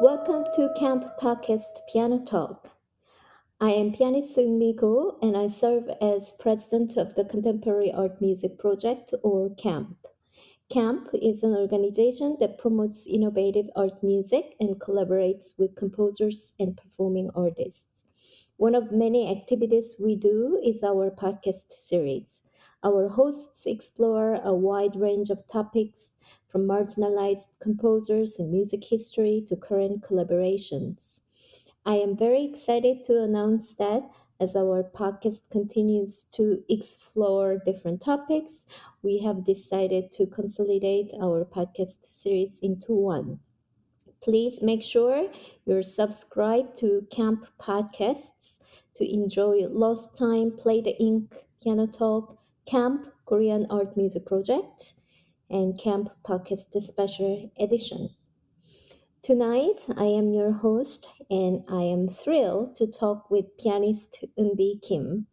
Welcome to Camp Podcast Piano Talk. I am pianist Eunmi Ko and I serve as president of the Contemporary Art Music Project or CAMP. CAMP is an organization that promotes innovative art music and collaborates with composers and performing artists. One of many activities we do is our podcast series. Our hosts explore a wide range of topics from marginalized composers and music history to current collaborations. I am very excited to announce that as our podcast continues to explore different topics, we have decided to consolidate our podcast series into one. Please make sure you're subscribed to Camp Podcasts to enjoy Lost Time, Play the Ink, Piano Talk, Camp Korean Art Music Project, and Camp Podcast Special Edition. Tonight, I am your host, and I am thrilled to talk with pianist Eunbi Kim.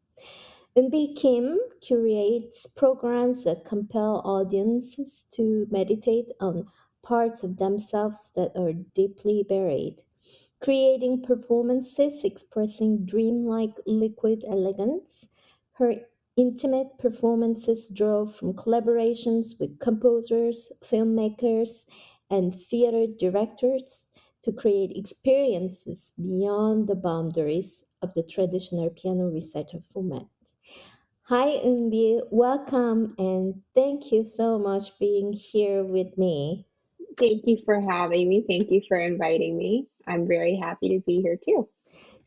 Eunbi Kim curates programs that compel audiences to meditate on parts of themselves that are deeply buried, creating performances expressing dreamlike liquid elegance. Her intimate performances draw from collaborations with composers, filmmakers, and theater directors to create experiences beyond the boundaries of the traditional piano recital format. Hi, Eunbi. Welcome and thank you so much being here with me. Thank you for having me. Thank you for inviting me. I'm very happy to be here too.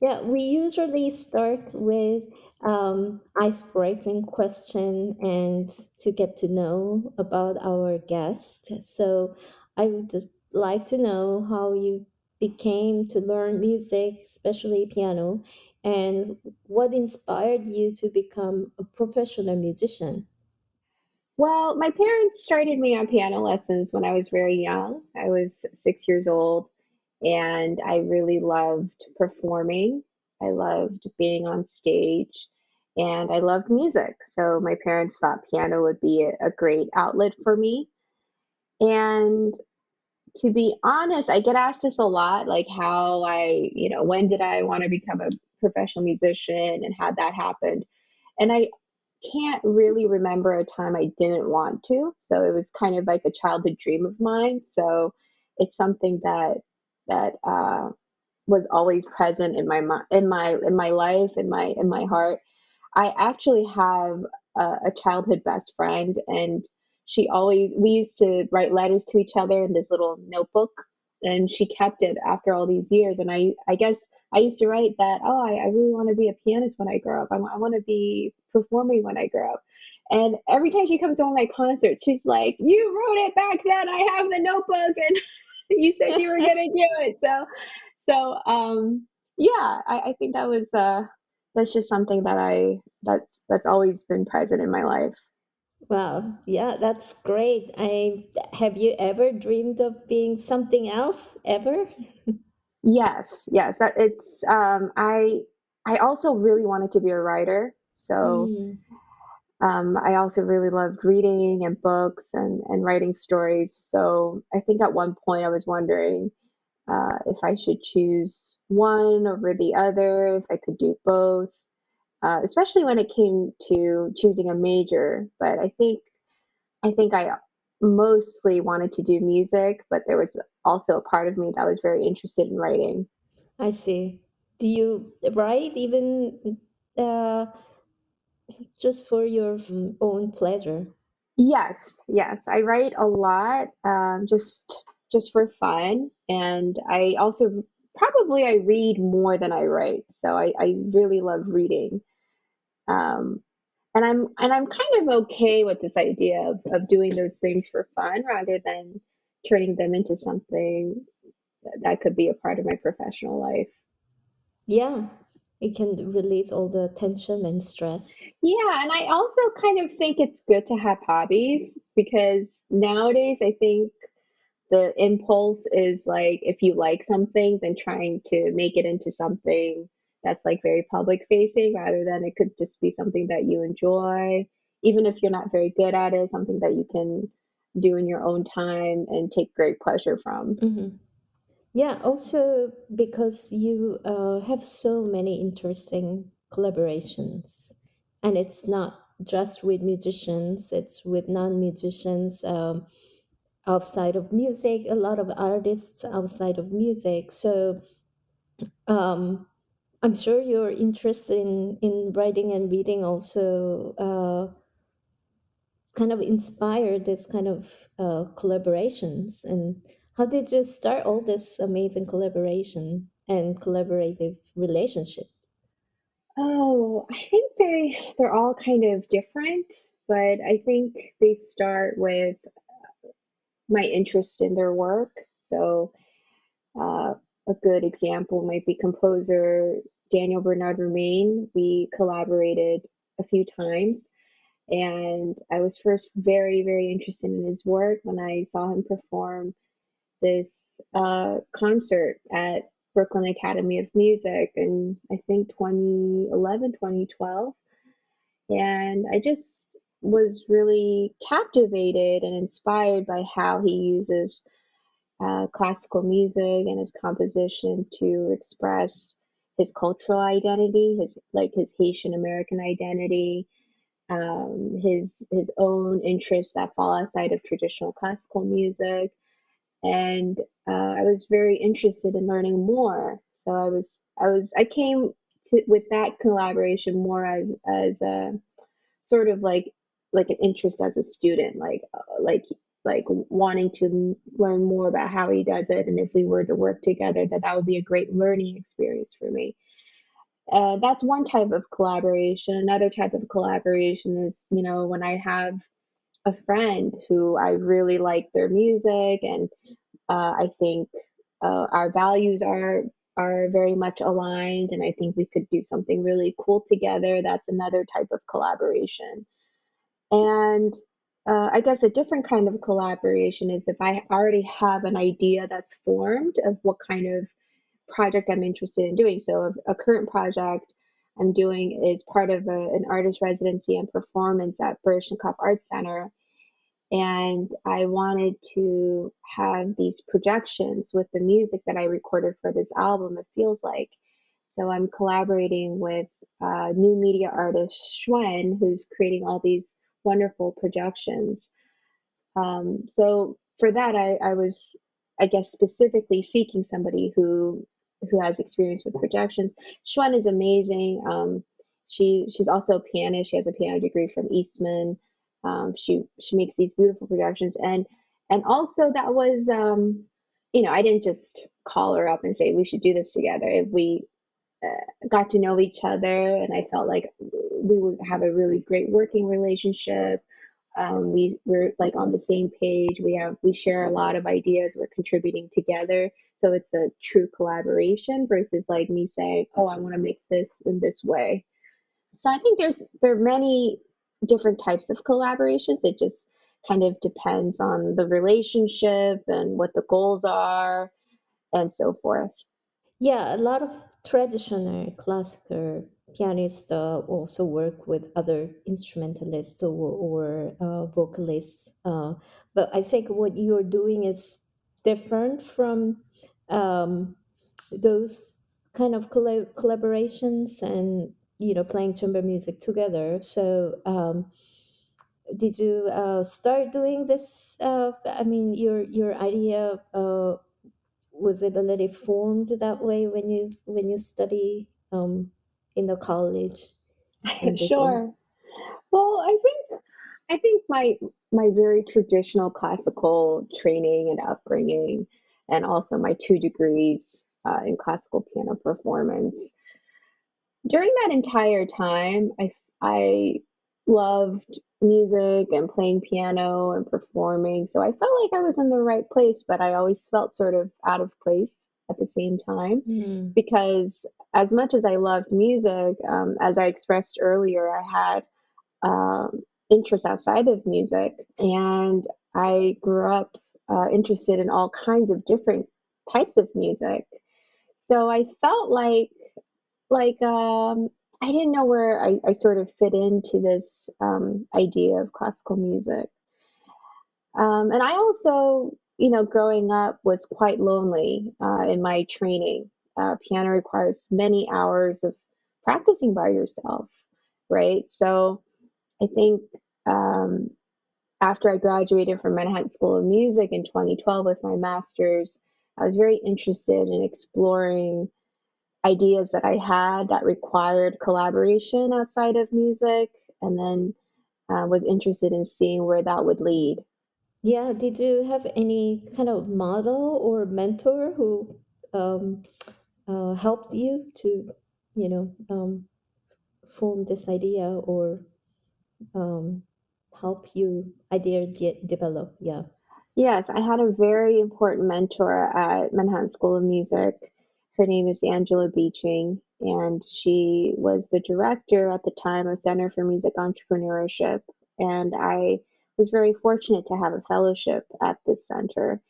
Yeah, we usually start with ice-breaking question and to get to know about our guest. So I would just like to know how you became to learn music, especially piano, and what inspired you to become a professional musician. Well, my parents started me on piano lessons when I was very young. I was 6 years old, and I really loved performing. I loved being on stage, and I loved music. So my parents thought piano would be a great outlet for me. And to be honest, I get asked this a lot, like how when did I want to become a professional musician and how that happened. And I can't really remember a time I didn't want to. So it was kind of like a childhood dream of mine. So it's something that was always present in my life, in my heart. I actually have a childhood best friend, and we used to write letters to each other in this little notebook, and she kept it after all these years. And I guess I used to write that, oh, I really want to be a pianist when I grow up. I want to be performing when I grow up. And every time she comes to one of my concerts, she's like, "You wrote it back then. I have the notebook, and you said you were gonna do it." So yeah, I think that's just something that's always been present in my life. Wow, yeah, that's great. I have you ever dreamed of being something else ever? Yes, yes, that it's I also really wanted to be a writer. So Mm, I also really loved reading and books and writing stories. So I think at one point I was wondering if I should choose one over the other, if I could do both, especially when it came to choosing a major. But I think I mostly wanted to do music, but there was also a part of me that was very interested in writing. I see. Do you write even uh, just for your own pleasure? Yes, yes, I write a lot, just for fun, and I also probably I read more than I write, so I really love reading. Um, and I'm kind of okay with this idea of doing those things for fun rather than turning them into something that could be a part of my professional life. Yeah, it can release all the tension and stress. Yeah, and I also kind of think it's good to have hobbies because nowadays I think the impulse is like if you like something, then trying to make it into something that's like very public facing rather than it could just be something that you enjoy, even if you're not very good at it, something that you can do in your own time and take great pleasure from. Hmm. Yeah, also because you have so many interesting collaborations, and it's not just with musicians, it's with non-musicians, outside of music, a lot of artists outside of music. So um, I'm sure you're interested in writing and reading also kind of inspired this kind of collaborations. And how did you start all this amazing collaboration and collaborative relationship? Oh, I think they're all kind of different, but I think they start with my interest in their work. So a good example might be composer Daniel Bernard Roumain. We collaborated a few times, and I was first very, very interested in his work when I saw him perform this concert at Brooklyn Academy of Music in I think 2011, 2012. And I just was really captivated and inspired by how he uses classical music and his composition to express his cultural identity, his Haitian American identity, his own interests that fall outside of traditional classical music, and I was very interested in learning more. So I came to with that collaboration more as a sort of like an interest as a student, like wanting to learn more about how he does it, and if we were to work together, that would be a great learning experience for me. That's one type of collaboration. Another type of collaboration is, when I have a friend who I really like their music, and I think our values are very much aligned, and I think we could do something really cool together. That's another type of collaboration. And I guess a different kind of collaboration is if I already have an idea that's formed of what kind of project I'm interested in doing. So a current project I'm doing is part of an artist residency and performance at Baryshnikov Arts Center, and I wanted to have these projections with the music that I recorded for this album, It Feels Like. So I'm collaborating with new media artist Schwen, who's creating all these wonderful projections. So for that, I was, I guess, specifically seeking somebody who has experience with projections. Schwen is amazing. She's also a pianist. She has a piano degree from Eastman. She makes these beautiful projections, and also that was I didn't just call her up and say we should do this together. We got to know each other, and I felt like we would have a really great working relationship. We're like on the same page. We share a lot of ideas. We're contributing together, so it's a true collaboration versus like me saying, "Oh, I want to make this in this way." So I think there are many different types of collaborations. It just kind of depends on the relationship and what the goals are and so forth. Yeah, a lot of traditional classical pianists also work with other instrumentalists or vocalists. But I think what you're doing is different from um, those kind of collaborations and playing chamber music together. So did you start doing this? I mean, your idea. Was it already formed that way when you study in the college and before? Sure. Well, I think my very traditional classical training and upbringing, and also my 2 degrees in classical piano performance. During that entire time, I loved music and playing piano and performing, so I felt like I was in the right place, but I always felt sort of out of place at the same time Mm. because as much as I loved music, as I expressed earlier, I had interests outside of music, and I grew up interested in all kinds of different types of music. So I felt like I didn't know where I sort of fit into this idea of classical music. And I also growing up was quite lonely in my training. Piano requires many hours of practicing by yourself, right? So I think um, after I graduated from Manhattan School of Music in 2012 with my master's, I was very interested in exploring ideas that I had that required collaboration outside of music, and then was interested in seeing where that would lead. Yeah, did you have any kind of model or mentor who um, helped you to, you know, form this idea or um, help you idea develop? Yeah. Yes, I had a very important mentor at Manhattan School of Music. Her name is Angela Beeching, and she was the director at the time of Center for Music Entrepreneurship. And I was very fortunate to have a fellowship at this center.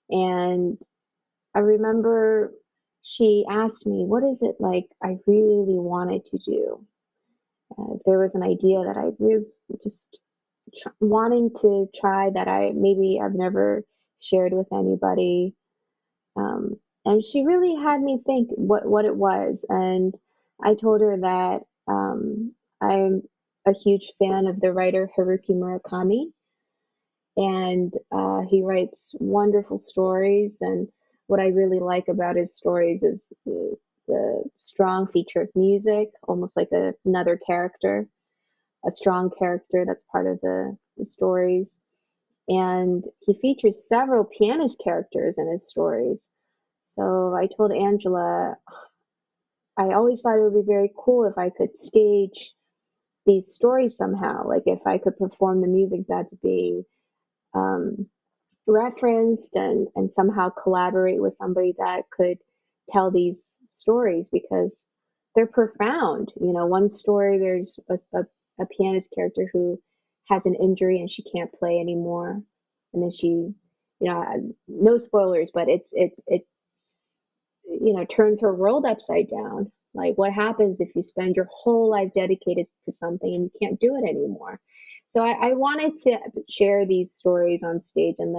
And I remember she asked me, what is it like I really wanted to do? If there was an idea that I was just wanting to try that I've never shared with anybody. And she really had me think what it was. And I told her that I'm a huge fan of the writer Haruki Murakami, and he writes wonderful stories. And what I really like about his stories is the strong feature of music, almost like another character, a strong character that's part of the stories. And he features several pianist characters in his stories. So I told Angela, I always thought it would be very cool if I could stage these stories somehow, like if I could perform the music that's being um, referenced, and somehow collaborate with somebody that could tell these stories because they're profound. One story, there's a pianist character who has an injury and she can't play anymore. And then no spoilers, but it turns her world upside down. Like, what happens if you spend your whole life dedicated to something and you can't do it anymore? So I wanted to share these stories on stage, and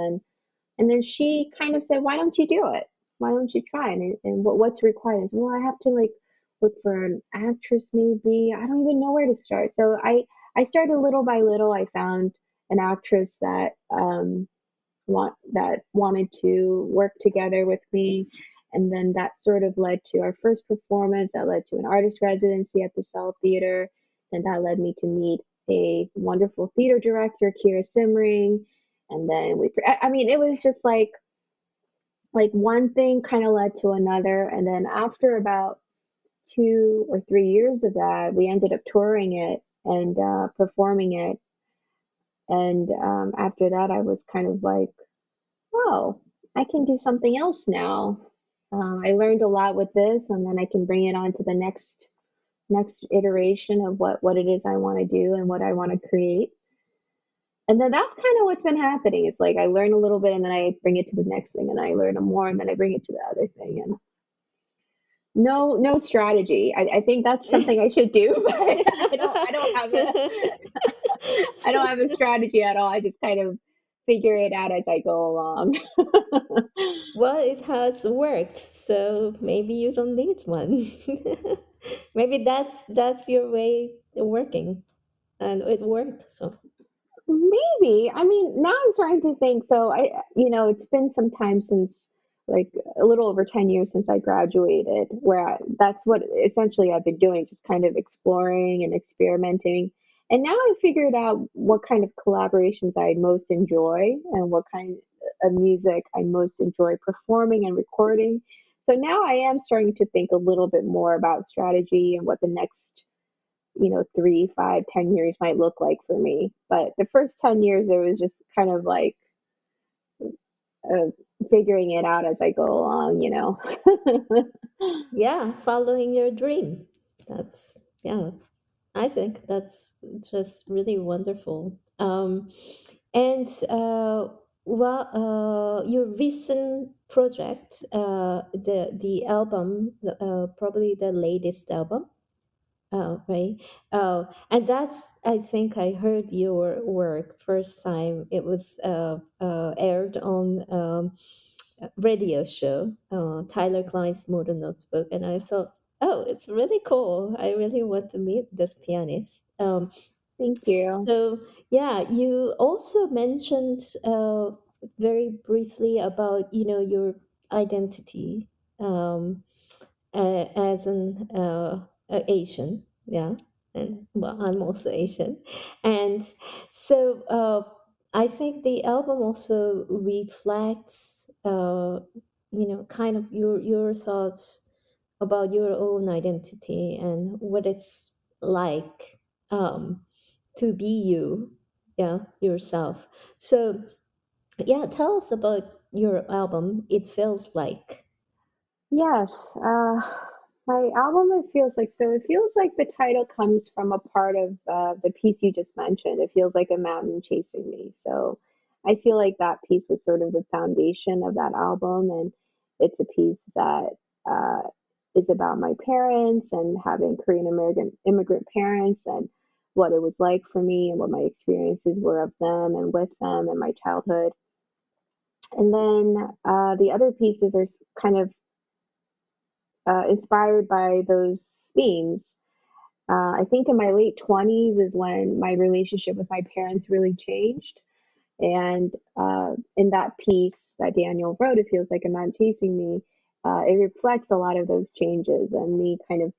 then she kind of said, "Why don't you do it? Why don't you try?" And what's required? I said, "Well, I have to like look for an actress, maybe. I don't even know where to start." So I started little by little. I found an actress that wanted to work together with me, and then that sort of led to our first performance. That led to an artist residency at the Cell Theater, and that led me to meet a wonderful theater director, Kira Simring. And then I mean, it was just like one thing kind of led to another. And then after about 2 or 3 years of that, we ended up touring it and performing it. And after that, I was kind of like, oh, I can do something else now. I learned a lot with this, and then I can bring it on to the next iteration of what it is I want to do and what I want to create. And then that's kind of what's been happening. It's like I learn a little bit, and then I bring it to the next thing, and I learn more, and then I bring it to the other thing. And no strategy. I think that's something I should do, but I don't have a strategy at all. I just kind of figure it out as I go along. Well, it has worked, so maybe you don't need one. Maybe that's your way of working, and it worked. So Maybe. I mean, now I'm starting to think. So it's been some time since, like, a little over 10 years since I graduated, that's what essentially I've been doing, just kind of exploring and experimenting. And now I figured out what kind of collaborations I most enjoy and what kind of music I most enjoy performing and recording. So now I am starting to think a little bit more about strategy and what the next 3, 5, 10 years might look like for me. But the first 10 years, it was just kind of like uh, figuring it out as I go along. yeah, following your dream. That's yeah. I think that's just really wonderful. And well, your recent project, the album, probably the latest album. right? And that's, I think I heard your work first time. It was aired on a radio show, Tyler Klein's Modern Notebook, and I thought, oh, it's really cool. I really want to meet this pianist. Thank you. So yeah, you also mentioned very briefly about your identity. Um, as an Asian, yeah, and well, I'm also Asian, and so I think the album also reflects, kind of your thoughts about your own identity and what it's like to be you, yeah, yourself. So yeah, tell us about your album. It feels like. Yes, my album, it feels like, so it feels like the title comes from a part of the piece you just mentioned. It feels like a mountain chasing me. So I feel like that piece was sort of the foundation of that album. And it's a piece that uh, is about my parents and having Korean American immigrant parents and what it was like for me and what my experiences were of them and with them and my childhood. And then the other pieces are kind of inspired by those themes. I think in my late 20s is when my relationship with my parents really changed. And in that piece that Daniel wrote, It Feels Like a Man Chasing Me, it reflects a lot of those changes and me kind of,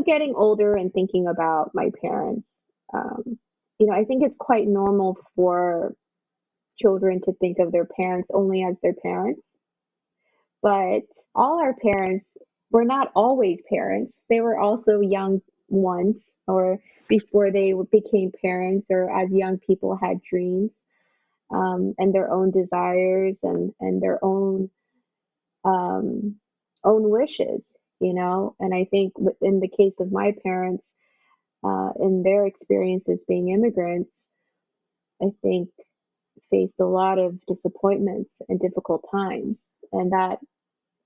getting older and thinking about my parents. Um, I think it's quite normal for children to think of their parents only as their parents, but all our parents were not always parents. They were also young ones, or before they became parents, or as young people had dreams and their own desires and their um, own wishes, And I think in the case of my parents, in their experiences being immigrants, I think faced a lot of disappointments and difficult times, and that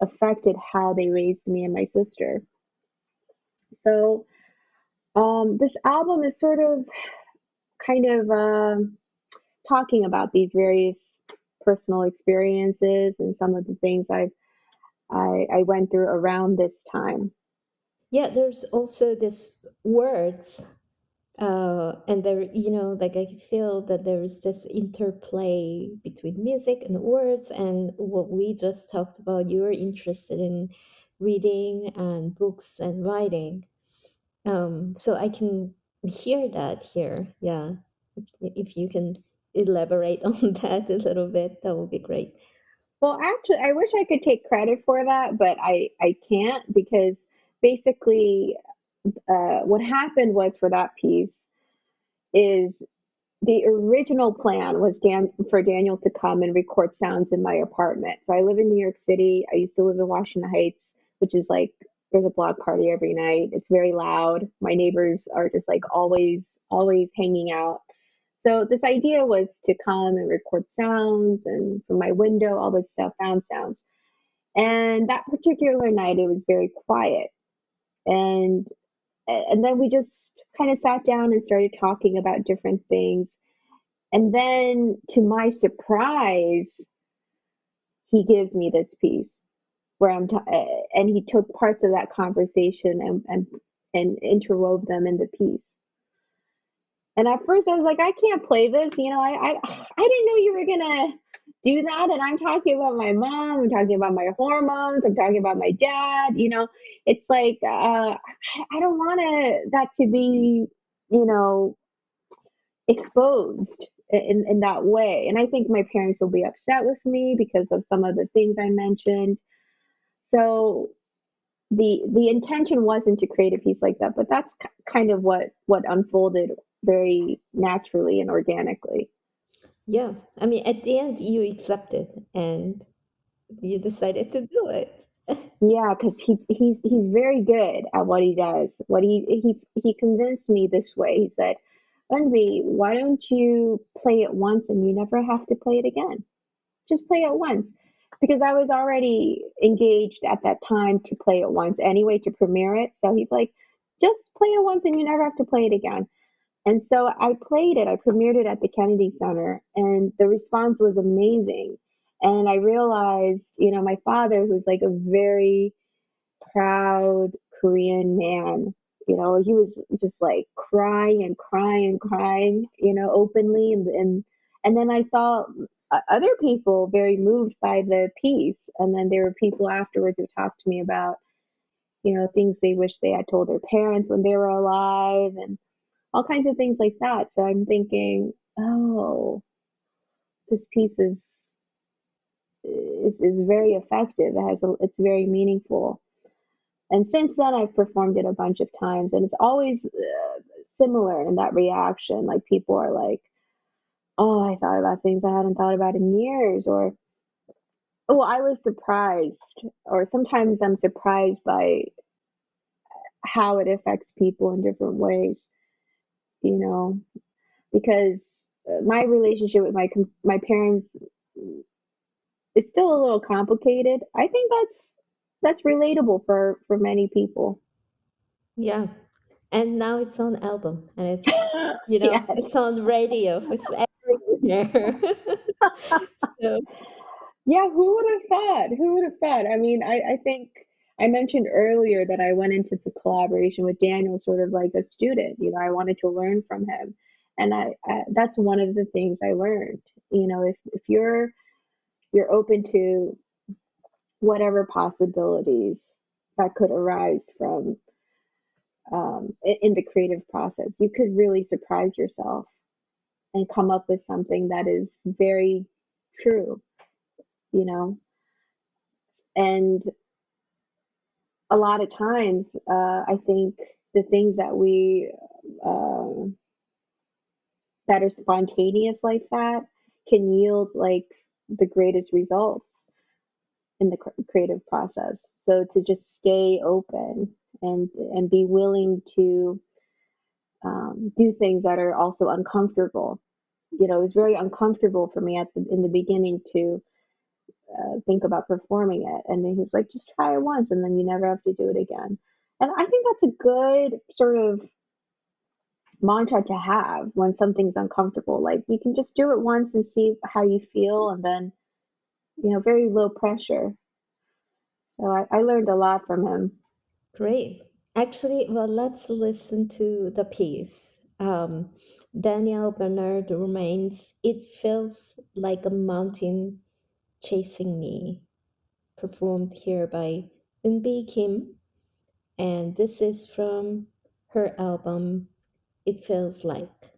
affected how they raised me and my sister. So this album is sort of kind of talking about these various personal experiences and some of the things I went through around this time. Yeah, there's also this words, and there, like I feel that there's this interplay between music and words, and what we just talked about. You're interested in reading and books and writing, so I can hear that here. Yeah, if you can elaborate on that a little bit, that would be great. Well, actually, I wish I could take credit for that, but I can't because basically what happened was for that piece is the original plan was for Daniel to come and record sounds in my apartment. So I live in New York City. I used to live in Washington Heights, which is like there's a block party every night. It's very loud. My neighbors are just like always hanging out. So this idea was to come and record sounds and from my window, all this stuff, found sounds. And that particular night, it was very quiet. And and then we just kind of sat down and started talking about different things. And then, to my surprise, he gives me this piece where and he took parts of that conversation and interwove them in the piece. And at first, I was like, I can't play this. I didn't know you were gonna do that. And I'm talking about my mom. I'm talking about my hormones. I'm talking about my dad. It's like I don't want that to be, you know, exposed in that way. And I think my parents will be upset with me because of some of the things I mentioned. So the intention wasn't to create a piece like that, but that's kind of what unfolded very naturally and organically. Yeah, I mean, at the end, you accepted and you decided to do it. Yeah, because he's very good at what he does. What he convinced me this way. He said, "Eunbi, why don't you play it once and you never have to play it again? Just play it once." Because I was already engaged at that time to play it once anyway to premiere it. So he's like, just play it once and you never have to play it again. And so I played it. I premiered it at the Kennedy Center, and the response was amazing. And I realized, my father, who's like a very proud Korean man, he was just like crying and crying and crying, openly. And then I saw other people very moved by the piece. And then there were people afterwards who talked to me about, things they wish they had told their parents when they were alive, and all kinds of things like that. So I'm thinking, oh, this piece is very effective. It's very meaningful. And since then, I've performed it a bunch of times, and it's always similar in that reaction. Like people are like, "Oh, I thought about things I hadn't thought about in years," or "Oh, I was surprised," or sometimes I'm surprised by how it affects people in different ways. You know, because my relationship with my parents is still a little complicated. I think that's relatable for many people. Yeah. And now it's on album and Yes. it's on radio. It's everywhere. So Yeah, who would have thought? Who would have thought? I mean, I think I mentioned earlier that I went into the collaboration with Daniel sort of like a student. I wanted to learn from him. And that's one of the things I learned. If you're open to whatever possibilities that could arise from in the creative process, you could really surprise yourself and come up with something that is very true, you know. And a lot of times, I think the things uh, that are spontaneous like that can yield like the greatest results in the creative process. So to just stay open and be willing to do things that are also uncomfortable. It was very uncomfortable for me in the beginning to think about performing it. And then he's like, just try it once and then you never have to do it again. And I think that's a good sort of mantra to have when something's uncomfortable. Like you can just do it once and see how you feel, and then, very low pressure. So I learned a lot from him. great. Actually, well, let's listen to the piece. Daniel Bernard Roumain's "It Feels Like a Mountain Chasing Me," performed here by Eunbi Kim, and this is from her album "It Feels Like."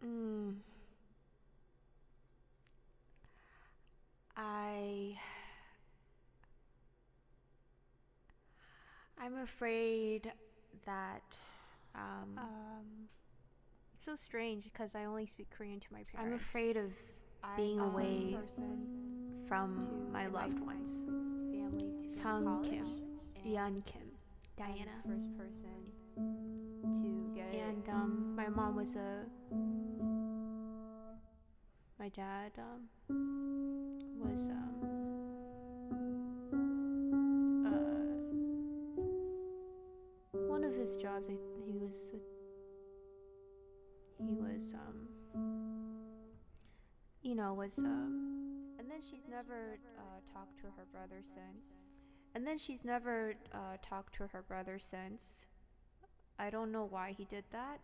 Mm, I I'm afraid that it's so strange because I only speak Korean to my parents. I'm afraid of being away from my loved ones. Sung Kim, Yeon Kim, Diana. First person to get it. And my mom was a my dad was one of his jobs. He was was and then she's never talked to her brother since. I don't know why he did that,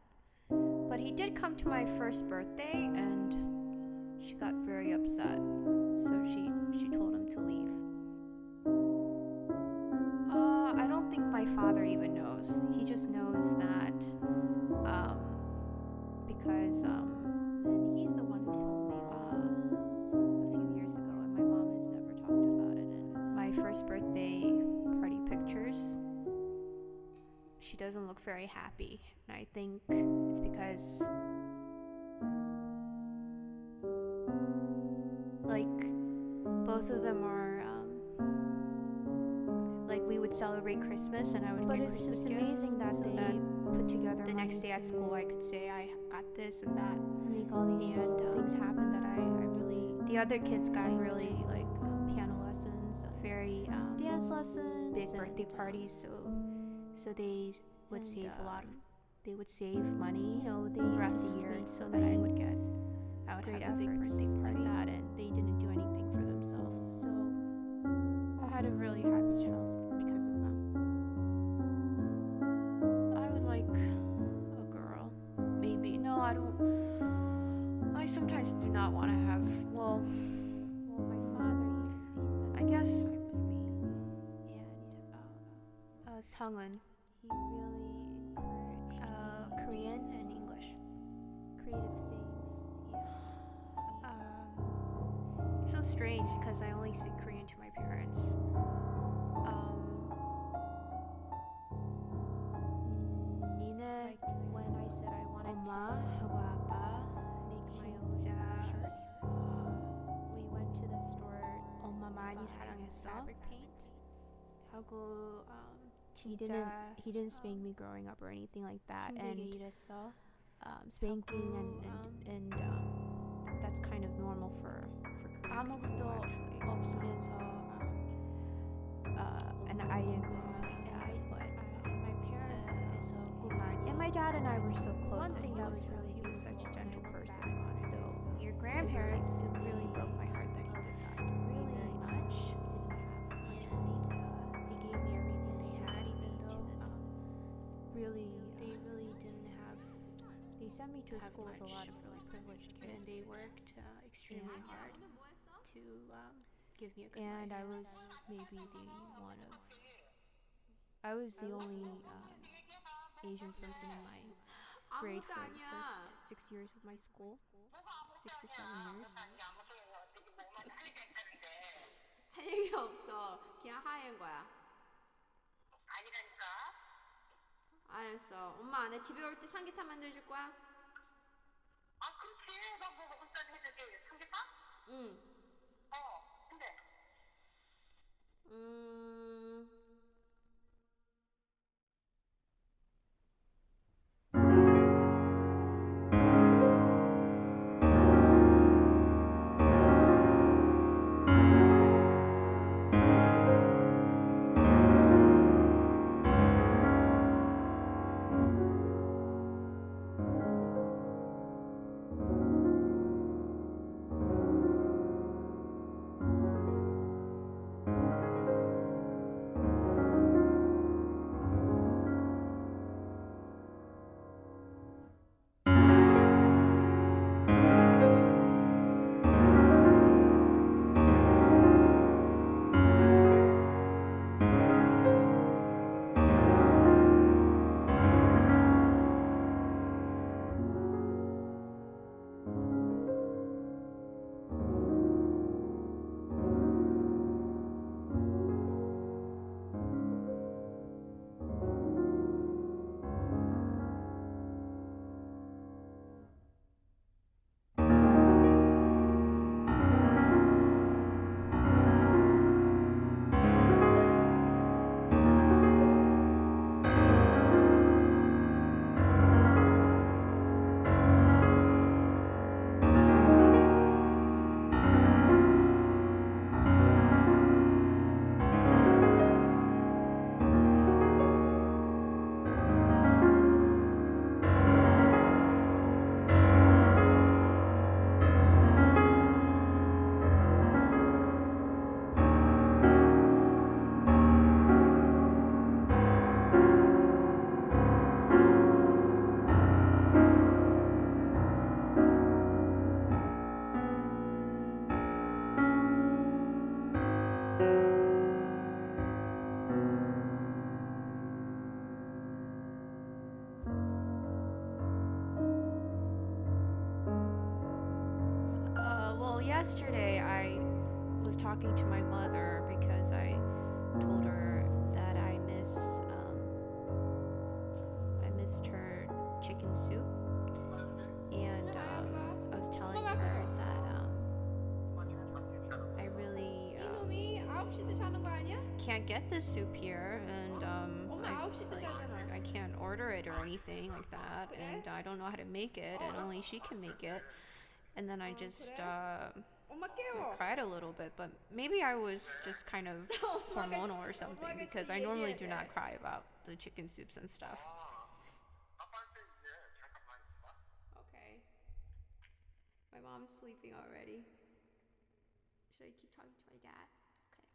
but he did come to my first birthday, and she got very upset. So she told him to leave. I don't think my father even knows. He just knows that because and he's the one who told me a few years ago, and my mom has never talked about it. And my first birthday party pictures, she doesn't look very happy, and I think it's because like both of them are like we would celebrate Christmas and I would get Christmas gifts. But it's just amazing that they put together the next day at school I could say I got this and that, make all these things happen that I really, the other kids got really like piano lessons, very dance lessons, big birthday parties. So they would save a lot of. They would save money, throughout the year, so that I would have a big birthday party like that, and they didn't do anything for themselves. So I had a really happy childhood because of them. I would like a girl, maybe. No, I don't. I sometimes do not want to have. Well, my father, I guess, with me, and Sungun, he really encouraged Korean and English, creative things. It's so strange because I only speak Korean to my parents. Like when I said I wanted to make my own shirts, we went to the store. 엄마 많이 사랑했어. Fabric paint. 하고 he didn't spank me growing up or anything like that, and spanking and that's kind of normal for Korean people, actually. And I didn't grow up like that, but my parents and my dad and I were so close, and he was such a gentle person. So your grandparents really broke my heart that he did that. Really much. We didn't have much money. They gave me everything they had, even though they really didn't have. They sent me to a school with a lot of really privileged kids, and they worked extremely hard to give me a good life. And I was maybe I was the only Asian person in my grade for the first 6 years of my school. 6 or 7 years. 할 얘기 없어. 그냥 하얘인 거야. 아니라니까. 알았어. 엄마, 나 집에 올 때 삼계탕 만들어줄 거야? 아, 그렇지. 나 뭐 먹을까지 해줄게. 삼계탕? 응. 근데. Yesterday I was talking to my mother because I told her that I missed her chicken soup, and I was telling her that I really can't get this soup here, and I can't order it or anything like that, and I don't know how to make it, and only she can make it. And then I just I cried a little bit, but maybe I was just kind of hormonal or something because I normally do not cry about the chicken soups and stuff. 아빠한테 이제 잠깐만 있어봐. Okay. My mom's sleeping already. Should I keep talking to my dad? Okay.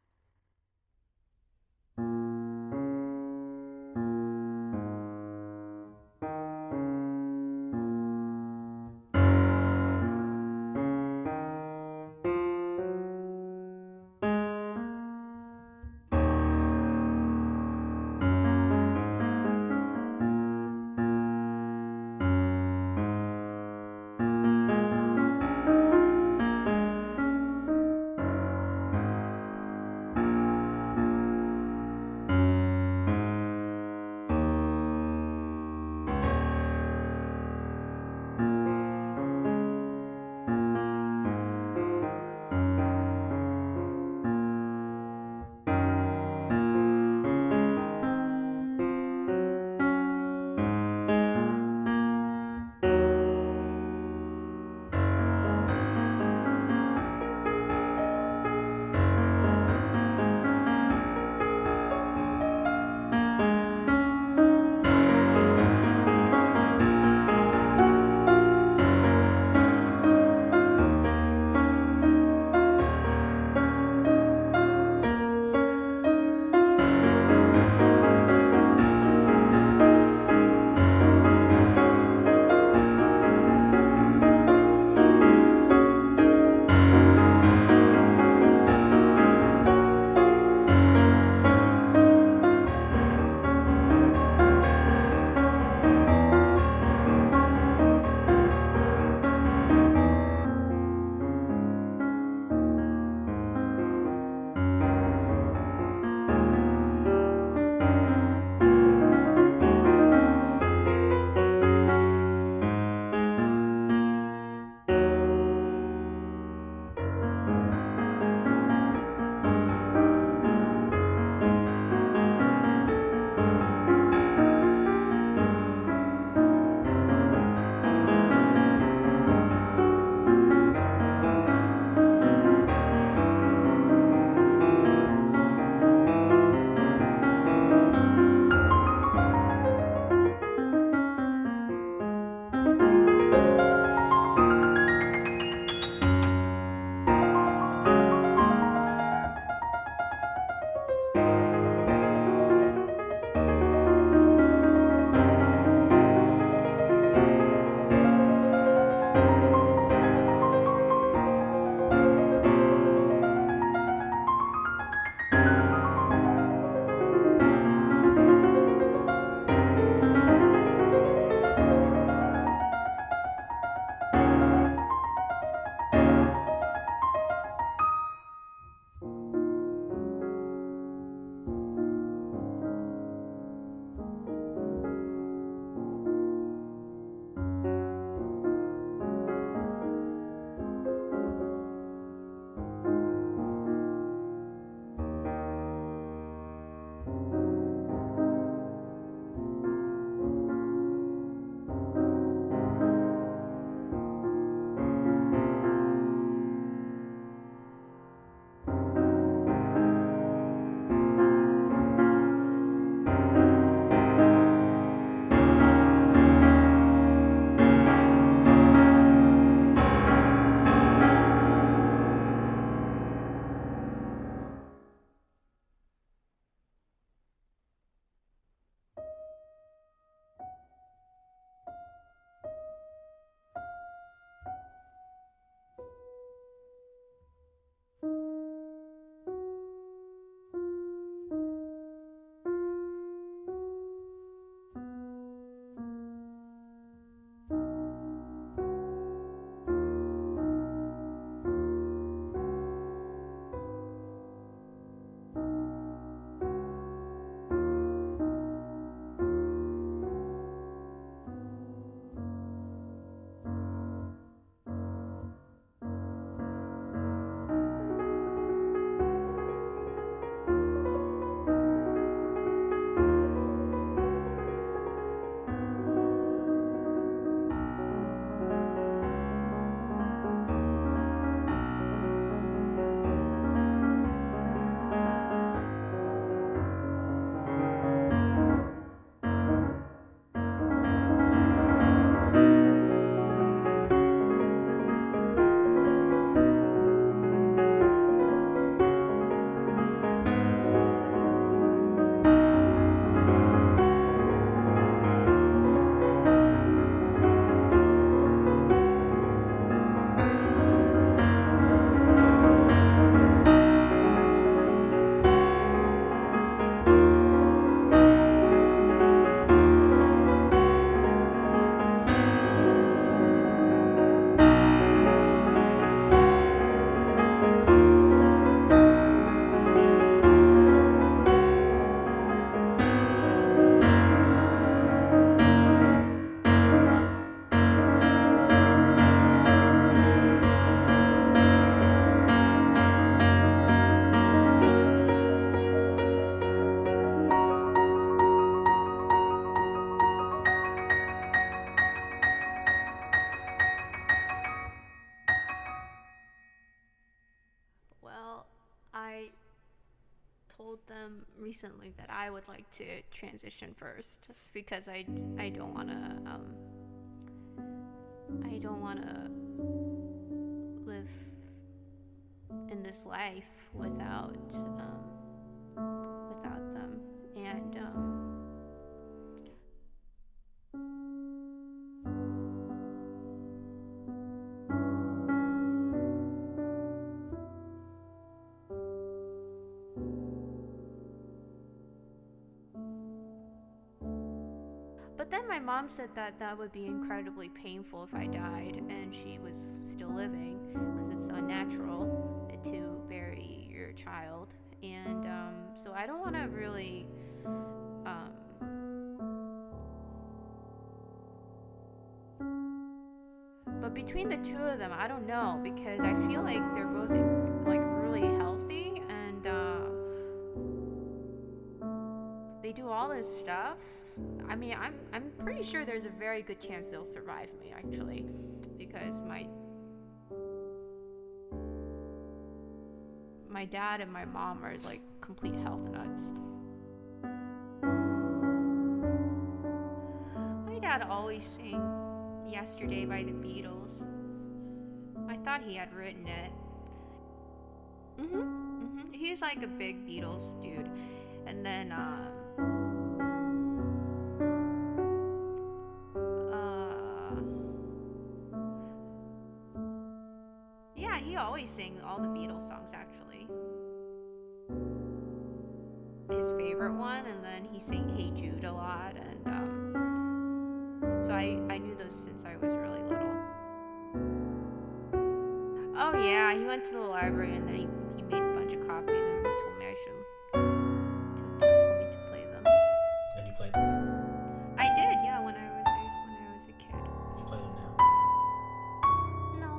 them recently that I would like to transition first because I don't want to live in this life without them. And but then my mom said that would be incredibly painful if I died and she was still living, because it's unnatural to bury your child. And so I don't want to really but between the two of them, I don't know, because I feel like they're both like really healthy, and they do all this stuff. I mean, I'm pretty sure there's a very good chance they'll survive me, actually, because my dad and my mom are like complete health nuts. My dad always sang "Yesterday" by the Beatles. I thought he had written it. He's like a big Beatles dude. And then yeah, he always sang all the Beatles songs, actually. His favorite one, and then he sang "Hey Jude" a lot, and so I knew those since I was really little. Oh yeah, he went to the library and then he made a bunch of copies and told me to play them. And you played them? I did, yeah, when I was a kid. You play them now? No.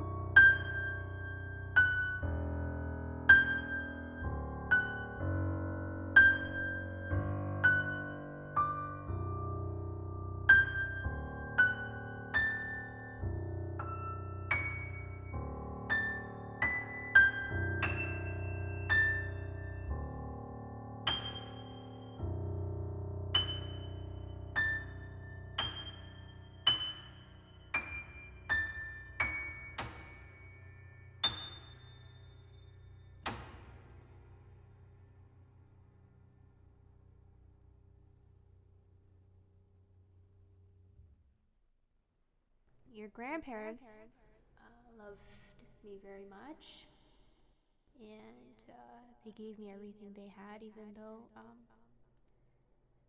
Your grandparents loved me very much, and they gave me everything they had, even though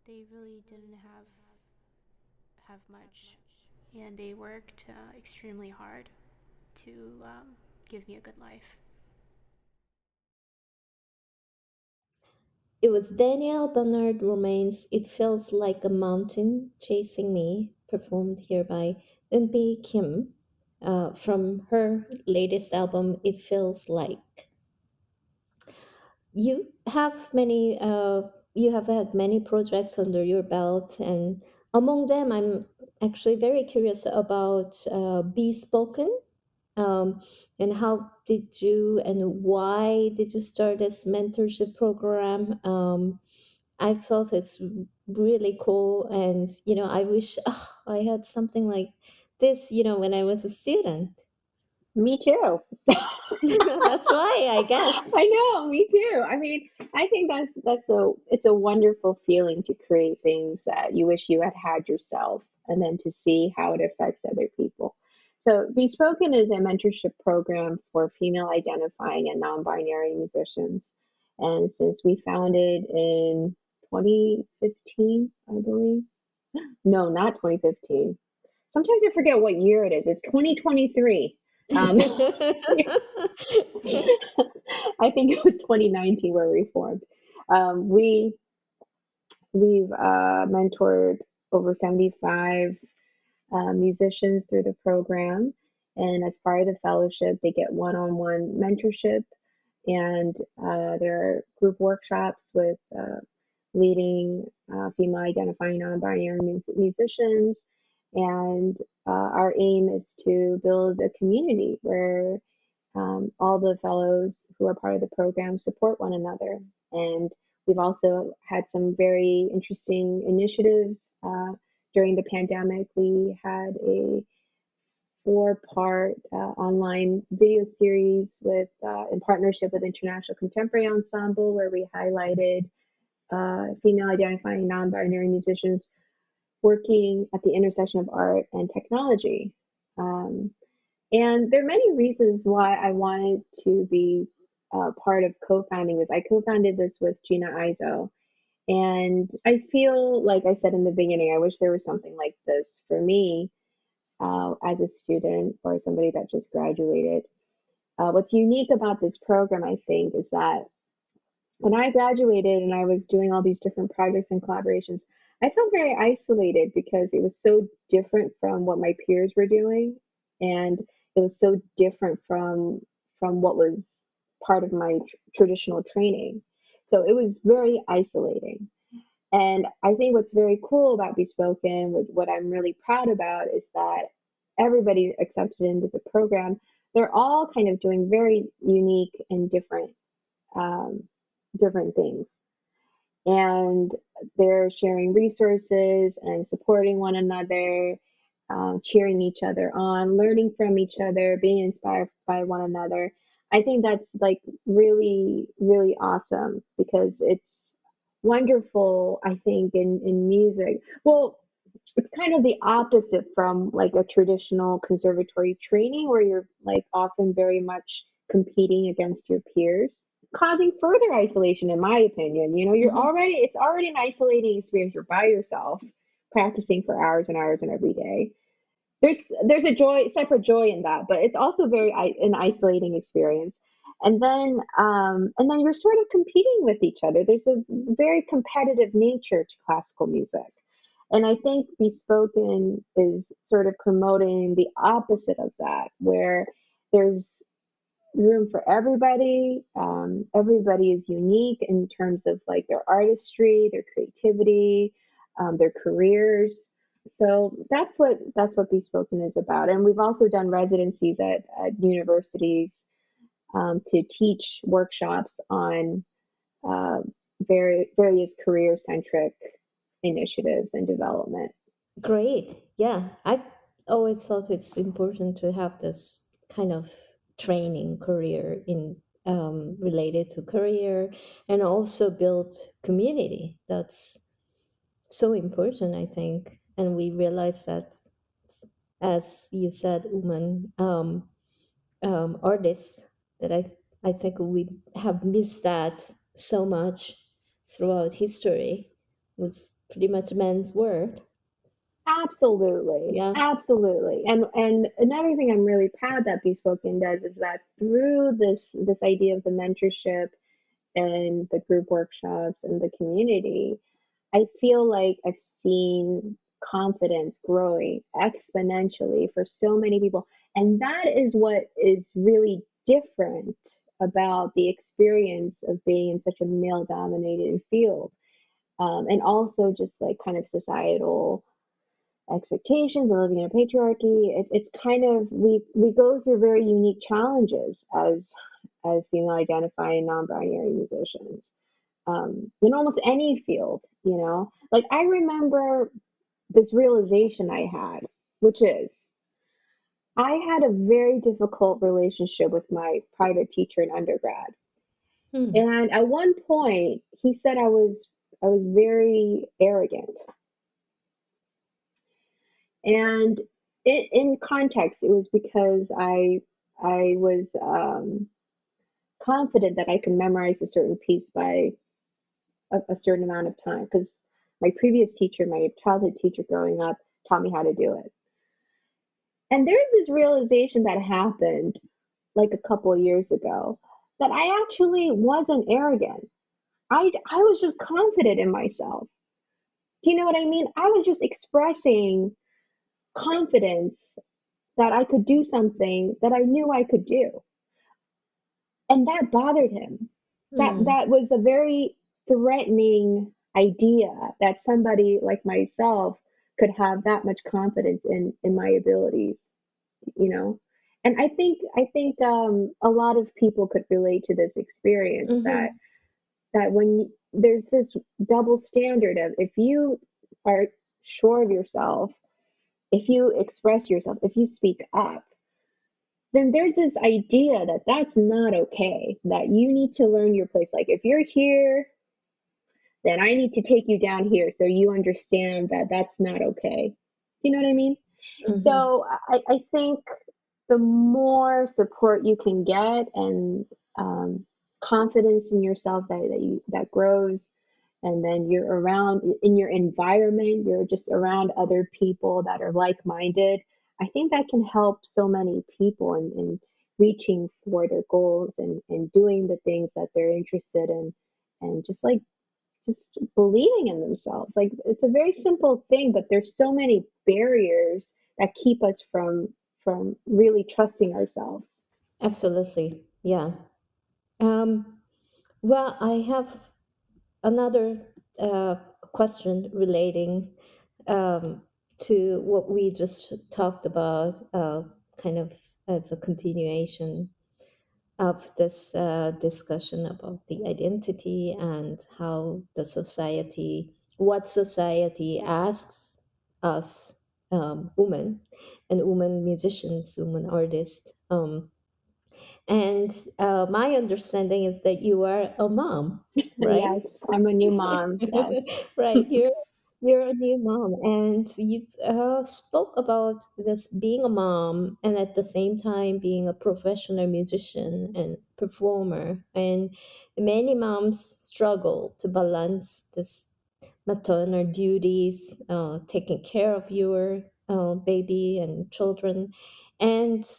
they really didn't have much, and they worked extremely hard to give me a good life. It was Danielle Bernard Roumain's "It Feels Like a Mountain Chasing Me," performed here by Eunbi Kim from her latest album, It Feels Like. You have had many projects under your belt, and among them, I'm actually very curious about Be Spoken. And how did you and why did you start this mentorship program? I thought it's really cool, and I wish I had something like this, when I was a student. Me too. That's why, I guess. I know, me too. I mean, I think it's a wonderful feeling to create things that you wish you had had yourself, and then to see how it affects other people. So, Bespoken is a mentorship program for female identifying and non-binary musicians, and since we founded in 2015, I believe. No, not 2015. Sometimes I forget what year it is. It's 2023. I think it was 2019 where we formed. We've mentored over 75 musicians through the program, and as part of the fellowship, they get one-on-one mentorship, and there are group workshops with leading female identifying non-binary musicians, and our aim is to build a community where all the fellows who are part of the program support one another. And We've also had some very interesting initiatives. During the pandemic, we had a four-part online video series with in partnership with International Contemporary Ensemble, where we highlighted female identifying non-binary musicians working at the intersection of art and technology. And there are many reasons why I wanted to be part of co-founding this. I co-founded this with Gina Izo, and I feel like I said in the beginning, I wish there was something like this for me as a student or somebody that just graduated. What's unique about this program, I think, is that when I graduated and I was doing all these different projects and collaborations, I felt very isolated because it was so different from what my peers were doing, and it was so different from what was part of my traditional training. So it was very isolating. And I think what's very cool about Bespoken, with what I'm really proud about, is that everybody accepted into the program, they're all kind of doing very unique and um, different things. And they're sharing resources and supporting one another, cheering each other on, learning from each other, being inspired by one another. I think that's like really, really awesome because it's wonderful, I think, in music. Well, it's kind of the opposite from like a traditional conservatory training where you're like often very much competing against your peers, causing further isolation, in my opinion. You know, it's already an isolating experience. You're by yourself practicing for hours and hours and every day. There's a separate joy in that, but it's also an isolating experience. And then you're sort of competing with each other. There's a very competitive nature to classical music. And I think Bespoken is sort of promoting the opposite of that, where there's room for everybody. Everybody is unique in terms of like their artistry, their creativity, their careers. So that's what Bespoken is about. And we've also done residencies at universities to teach workshops on uh, various career centric initiatives and development. Great. Yeah. I always thought it's important to have this kind of training career in related to career and also build community. That's so important, I think. And we realize that, as you said, women artists, that I think we have missed that so much throughout history. It was pretty much men's work. Absolutely, Yeah. absolutely. And another thing I'm really proud that Bespoken does is that through this idea of the mentorship and the group workshops and the community, I feel like I've seen confidence growing exponentially for so many people. And that is what is really different about the experience of being in such a male dominated field. And also just like kind of societal expectations and living in a patriarchy. It's kind of we go through very unique challenges as female identifying non-binary musicians in almost any field. You know, like I remember this realization I had, which is I had a very difficult relationship with my private teacher in undergrad, and at one point he said I was very arrogant. And in context, it was because I was confident that I could memorize a certain piece by a certain amount of time because my previous teacher, my childhood teacher growing up, taught me how to do it. And there's this realization that happened like a couple of years ago that I actually wasn't arrogant. I was just confident in myself. Do you know what I mean? I was just expressing confidence that I could do something that I knew I could do. And that bothered him. That was a very threatening idea that somebody like myself could have that much confidence in my abilities, you know. And I think a lot of people could relate to this experience that when there's this double standard of, if you are sure of yourself, if you express yourself, if you speak up, then there's this idea that that's not okay, that you need to learn your place. Like, if you're here, then I need to take you down here so you understand that that's not okay. You know what I mean? Mm-hmm. So I think the more support you can get, and confidence in yourself that grows, and then you're around in your environment, you're just around other people that are like-minded. I think that can help so many people in reaching for their goals, and doing the things that they're interested in, and just believing in themselves. Like, it's a very simple thing, but there's so many barriers that keep us from really trusting ourselves. Absolutely. Yeah. Um, well, I have another question relating um, to what we just talked about, kind of as a continuation of this discussion about the identity and how what society asks us, women and women musicians, women artists. And my understanding is that you are a mom, right? Yes, I'm a new mom. Yes. Right. You're a new mom, and you spoke about this being a mom, and at the same time being a professional musician and performer. And many moms struggle to balance this maternal duties, taking care of your baby and children, and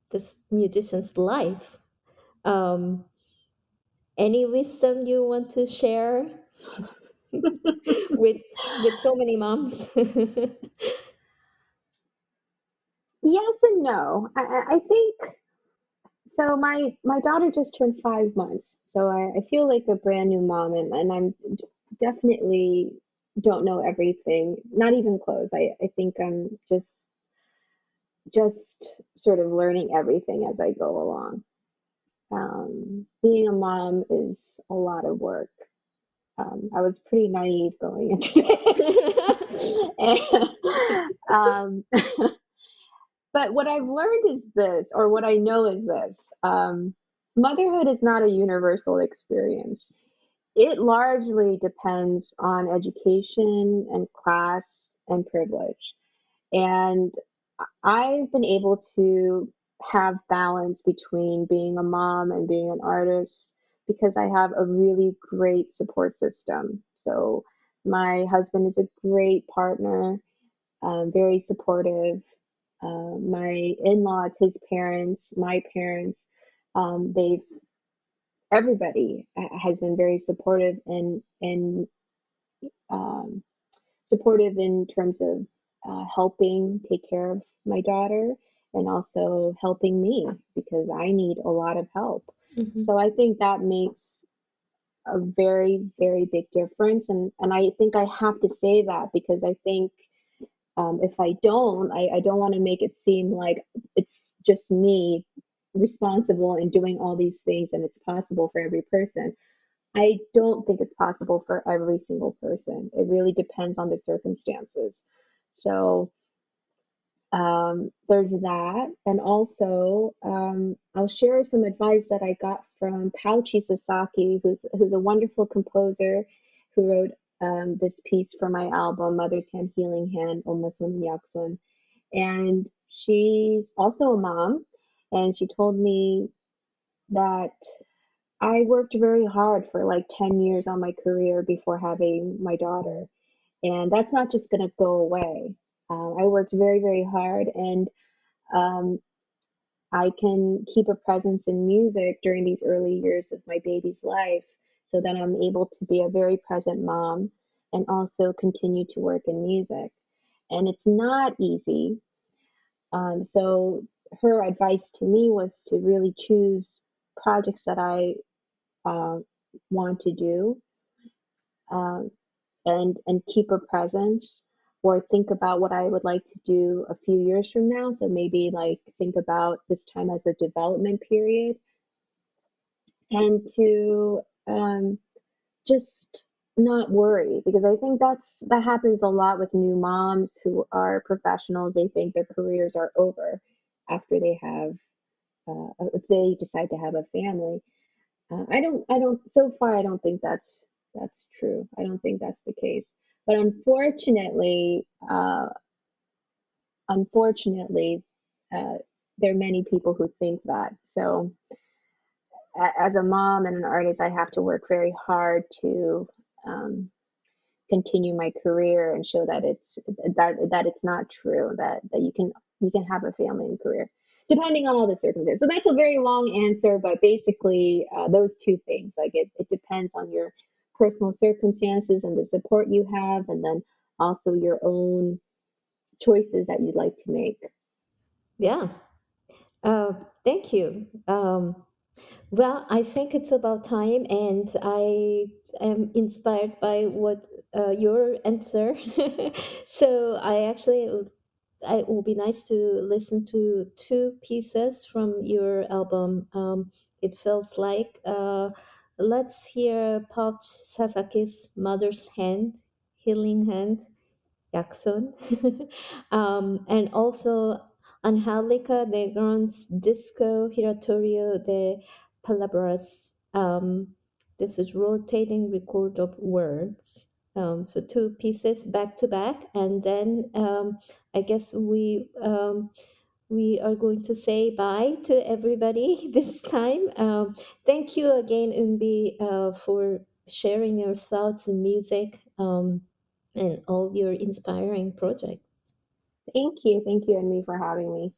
this musician's life. Um, any wisdom you want to share with so many moms? Yes and no. I think so. My daughter just turned 5 months, so I feel like a brand new mom, and I'm definitely don't know everything, not even close. I think I'm just sort of learning everything as I go along. Being a mom is a lot of work. I was pretty naive going into it. And, but what I've learned is this, or what I know is this: motherhood is not a universal experience. It largely depends on education and class and privilege. And I've been able to have balance between being a mom and being an artist because I have a really great support system. So my husband is a great partner, very supportive. My in-laws, his parents, my parents, they've everybody has been very supportive, and um, supportive in terms of helping take care of my daughter, and also helping me because I need a lot of help. Mhm. So I think that makes a very, very big difference. And I think I have to say that because I think if I don't want to make it seem like it's just me responsible and doing all these things and it's possible for every person. I don't think it's possible for every single person. It really depends on the circumstances. So there's that. And also, I'll share some advice that I got from Pauchi Sasaki, who's a wonderful composer who wrote this piece for my album, Mother's Hand, Healing Hand, Omasun Yaksun. And she's also a mom. And she told me that I worked very hard for like 10 years on my career before having my daughter. And that's not just going to go away. I worked very, very hard, and um, I can keep a presence in music during these early years of my baby's life so that I'm able to be a very present mom and also continue to work in music. And it's not easy. So her advice to me was to really choose projects that I uh, want to do, um, and keep a presence, or think about what I would like to do a few years from now. So maybe like think about this time as a development period, and to just not worry, because I think that happens a lot with new moms who are professionals. They think their careers are over after they have if they decide to have a family. I don't. So far, I don't think that's true. I don't think that's the case. But unfortunately, uh, there are many people who think that. So, as a mom and an artist, I have to work very hard to um, continue my career and show that it's not true, that you can have a family and career depending on all the circumstances. So that's a very long answer, but basically those two things, like it depends on your personal circumstances and the support you have, and then also your own choices that you'd like to make. Yeah. Uh, Thank you. Well, I think it's about time, and I am inspired by what your answer. So it will be nice to listen to two pieces from your album. It feels like let's hear Pauchi Sasaki's Mother's Hand, Healing Hand, Jackson, and also Angelica Negron's Disco Giratorio de Palabras. This is rotating record of words. So two pieces back to back, and then I guess we are going to say bye to everybody this time. Thank you again, Unbi, for sharing your thoughts and music. And all your inspiring projects. Thank you, and me for having me.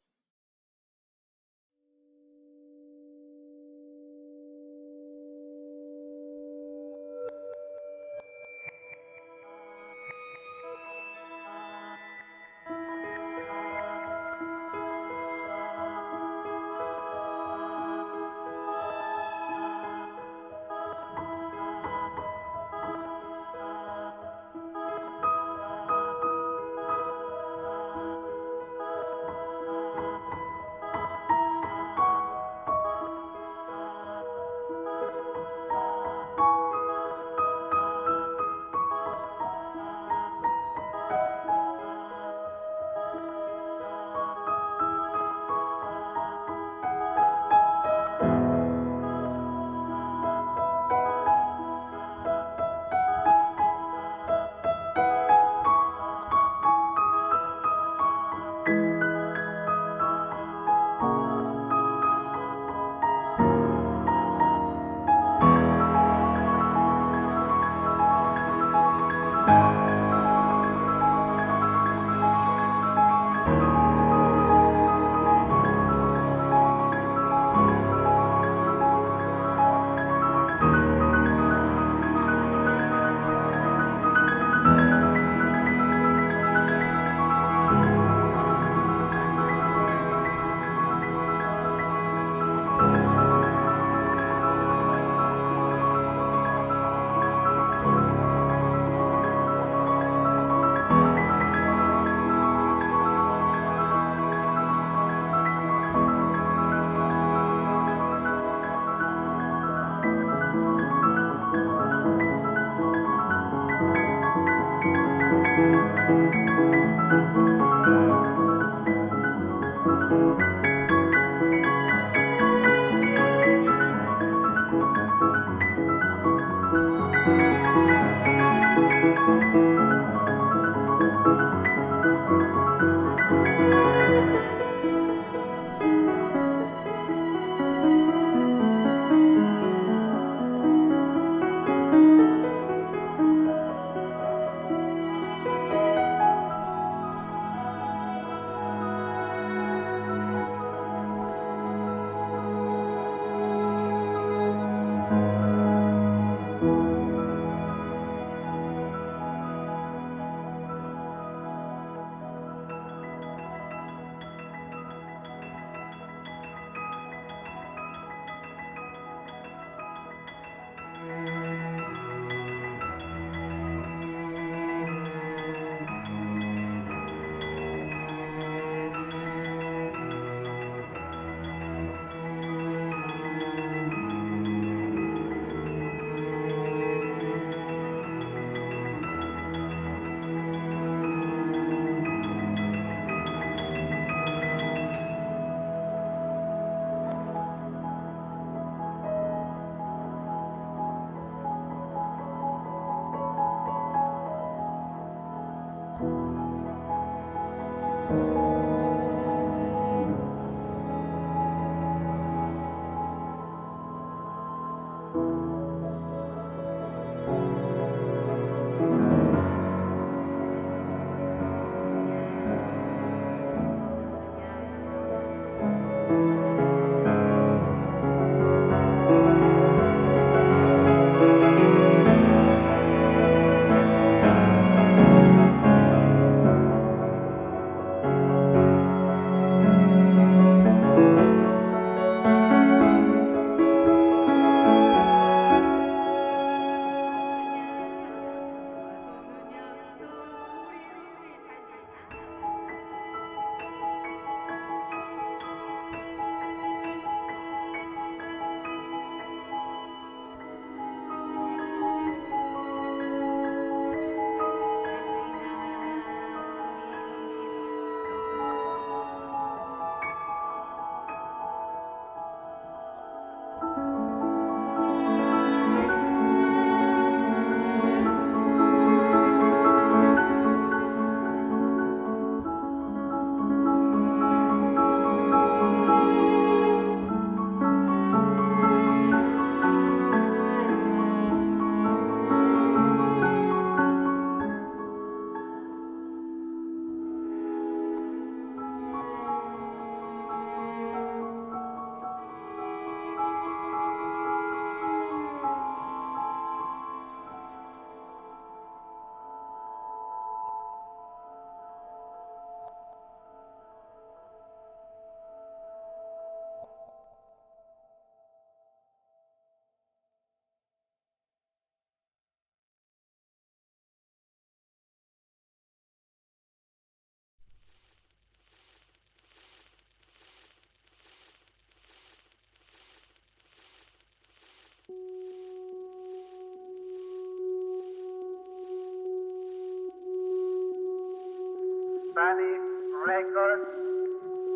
Spanish record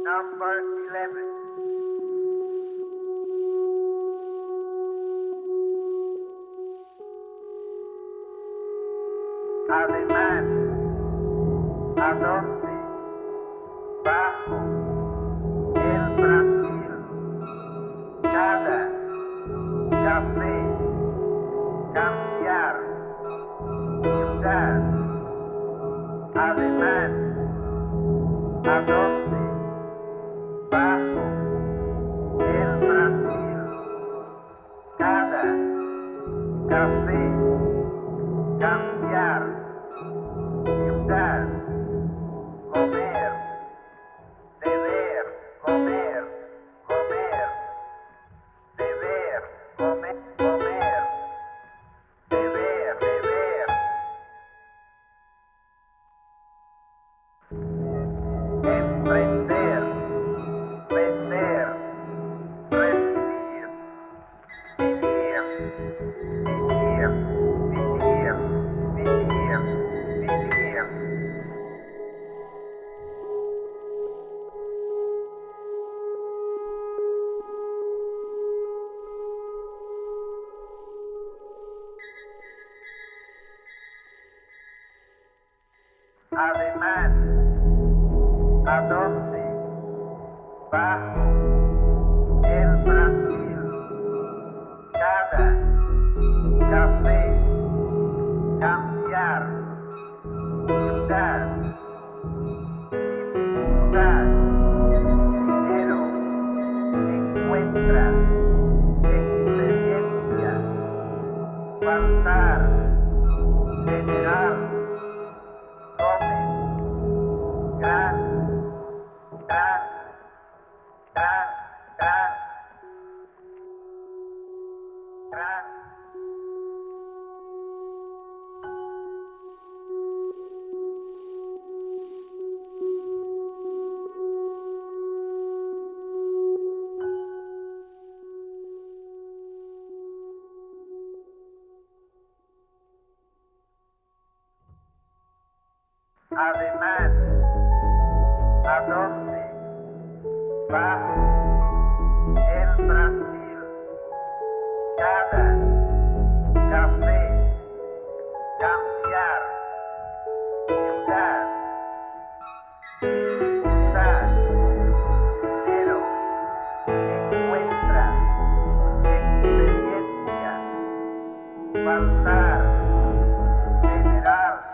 number 11. Alemán, ¿a dónde? Bajo el Brasil, cada café, cambiar, ciudad. Alemán, ¿a dónde? Bajo el Brasil, cada café, cambiar, ciudad, comer, beber, comer, comer, beber, comer, comer, beber, beber, emprender, vender, recibir, vivir, vivir, vivir, vivir, vivir. Además, ¿a dónde? Bajo el Brasil, cada café, cambiar, ciudad, dificultad, dinero, encuentra, experiencia, faltar, general, joven, gran, gran, gran, gran, gran. faltar, generar.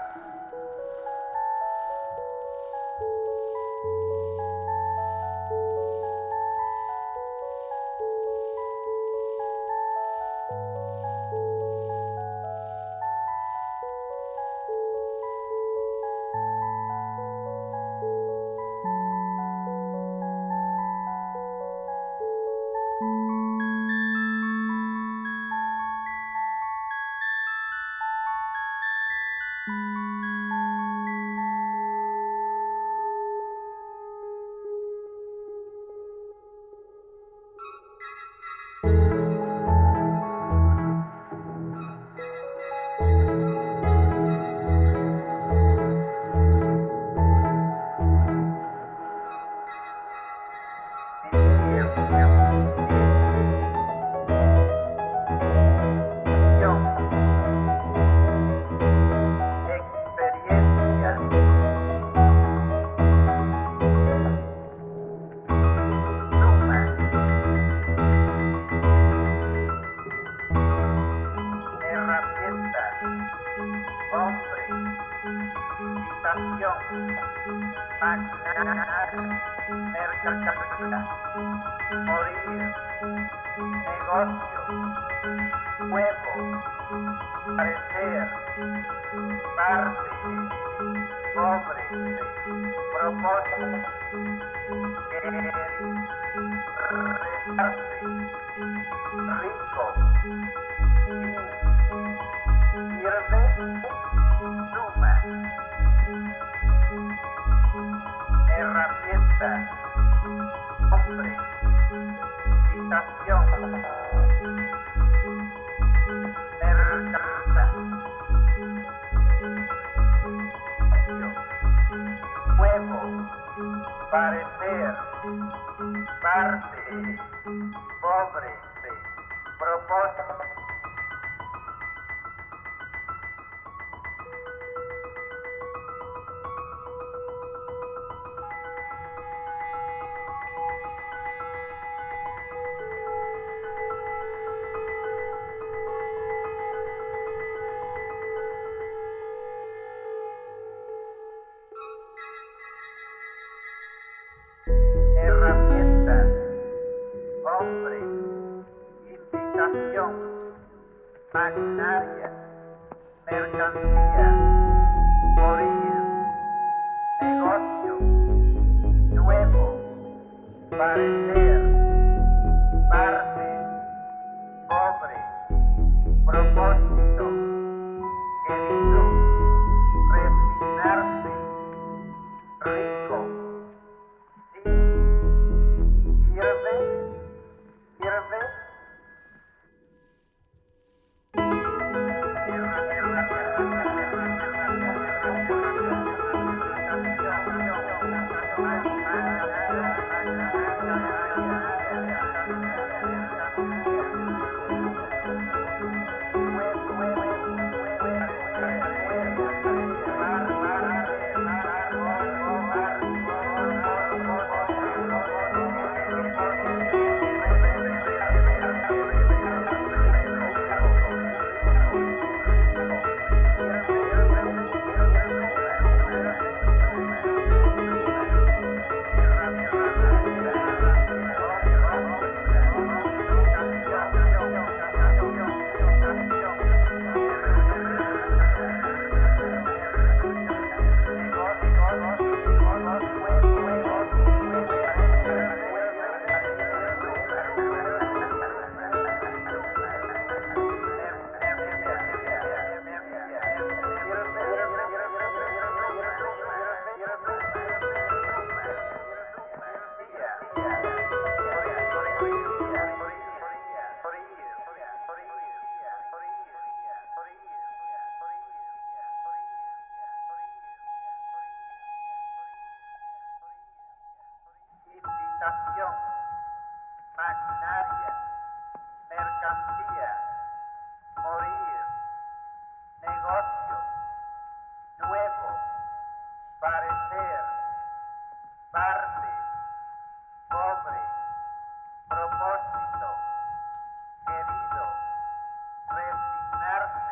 Resignarse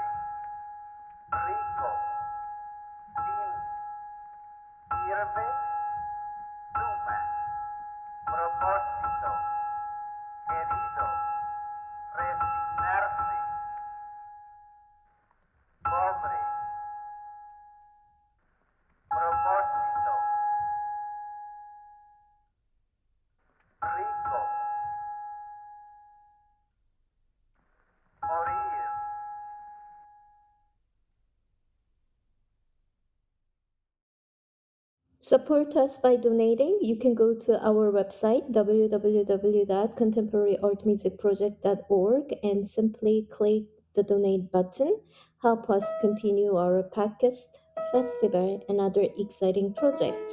Support us by donating. You can go to our website www.contemporaryartmusicproject.org and simply click the donate button. Help us continue our podcast, festival, and other exciting projects.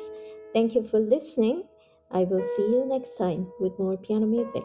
Thank you for listening. I will see you next time with more piano music.